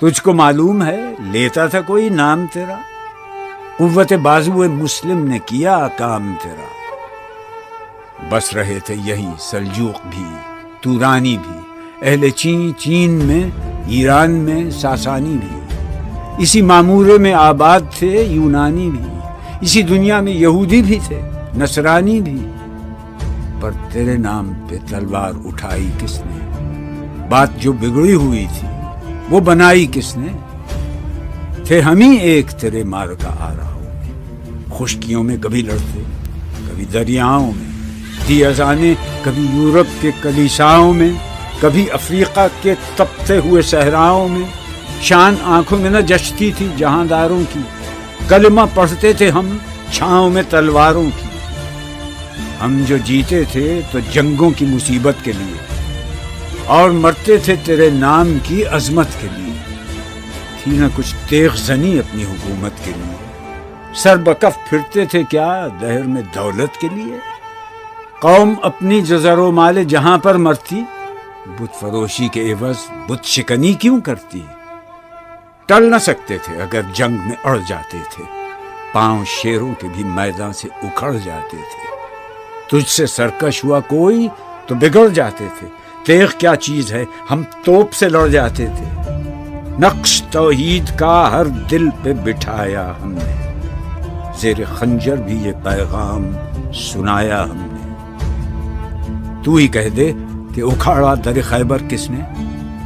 تجھ کو معلوم ہے لیتا تھا کوئی نام تیرا، قوت بازو مسلم نے کیا کام تیرا۔ بس رہے تھے یہیں سلجوق بھی، تورانی بھی، اہل چین میں، ایران میں ساسانی بھی، اسی معمورے میں آباد تھے یونانی بھی، اسی دنیا میں یہودی بھی تھے نصرانی بھی۔ پر تیرے نام پہ تلوار اٹھائی کس نے؟ بات جو بگڑی ہوئی تھی وہ بنائی کس نے؟ تھے ہم ہی ایک تیرے مارکا آ رہا ہو، خشکیوں میں کبھی لڑتے کبھی دریاؤں میں، دی اذانیں کبھی یورپ کے کلیساؤں میں، کبھی افریقہ کے تپتے ہوئے صحراؤں میں۔ شان آنکھوں میں نہ جچتی تھی جہانداروں کی، کلمہ پڑھتے تھے ہم چھاؤں میں تلواروں کی۔ ہم جو جیتے تھے تو جنگوں کی مصیبت کے لیے، اور مرتے تھے تیرے نام کی عظمت کے لیے۔ تھی نہ کچھ تیغ زنی اپنی حکومت کے لیے، سر بکف پھرتے تھے کیا دہر میں دولت کے لیے؟ قوم اپنی جزر و مال جہاں پر مرتی، بت فروشی کے عوض بت شکنی کیوں کرتی؟ ٹل نہ سکتے تھے اگر جنگ میں اڑ جاتے تھے، پاؤں شیروں کے بھی میدان سے اکھڑ جاتے تھے۔ تجھ سے سرکش ہوا کوئی تو بگڑ جاتے تھے، تیغ کیا چیز ہے ہم توپ سے لڑ جاتے تھے۔ نقش توحید کا ہر دل پہ بٹھایا ہم نے، زیر خنجر بھی یہ پیغام سنایا ہم نے۔ تو ہی کہہ دے کہ اکھاڑا در خیبر کس نے؟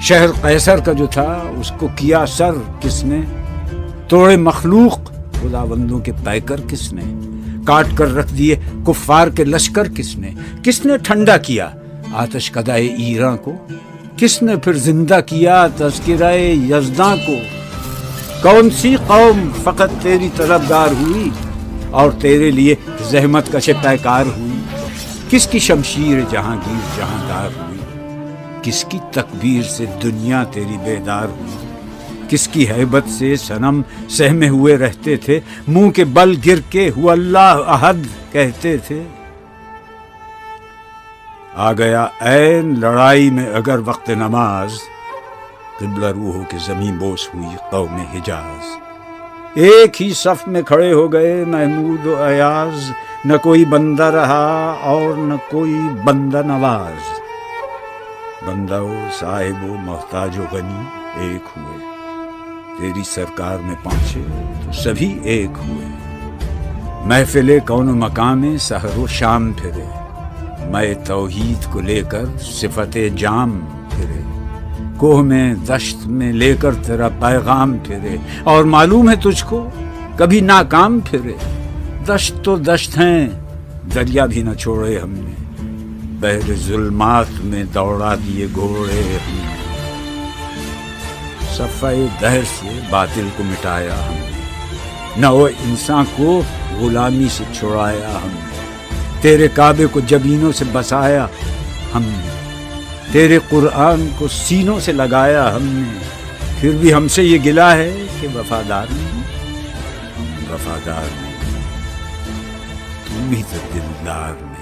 شہر قیصر کا جو تھا اس کو کیا سر کس نے؟ توڑے مخلوق خداوندوں کے پیکر کس نے؟ کاٹ کر رکھ دیے کفار کے لشکر کس نے؟ کس نے ٹھنڈا کیا آتش کدائے ایراں کو؟ کس نے پھر زندہ کیا تذکرہ یزداں کو؟ کون سی قوم فقط تیری طلبگار ہوئی اور تیرے لیے زحمت کش پیکار ہوئی؟ کس کی شمشیر جہانگیر جہاندار ہوئی؟ کس کی تکبیر سے دنیا تیری بیدار ہوئی؟ کس کی ہیبت سے صنم سہمے ہوئے رہتے تھے، منہ کے بل گر کے ہوا اللہ احد کہتے تھے؟ آ گیا عین لڑائی میں اگر وقت نماز، قبلہ روحوں کے زمین بوس ہوئی قوم حجاز۔ ایک ہی صف میں کھڑے ہو گئے محمود و ایاز، نہ کوئی بندہ رہا اور نہ کوئی بندہ نواز۔ بندہ و صاحب و محتاج و غنی ایک ہوئے، تیری سرکار میں پہنچے تو سبھی ایک ہوئے۔ محفل کون و مقام سحر و شام پھرے، میں توحید کو لے کر صفت جام پھرے، کوہ میں دشت میں لے کر تیرا پیغام پھرے، اور معلوم ہے تجھ کو کبھی ناکام پھرے۔ دشت تو دشت ہیں، دریا بھی نہ چھوڑے ہم نے، بحر ظلمات میں دوڑا دیے گھوڑے ہم نے۔ صفحہ دہر سے باطل کو مٹایا ہم نے، نو انسان کو غلامی سے چھڑایا ہم نے۔ تیرے کعبے کو جبینوں سے بسایا ہم نے، تیرے قرآن کو سینوں سے لگایا ہم نے۔ پھر بھی ہم سے یہ گلہ ہے کہ وفادار نہیں، وفادار نہیں، تم ہی تو دلدار نہیں۔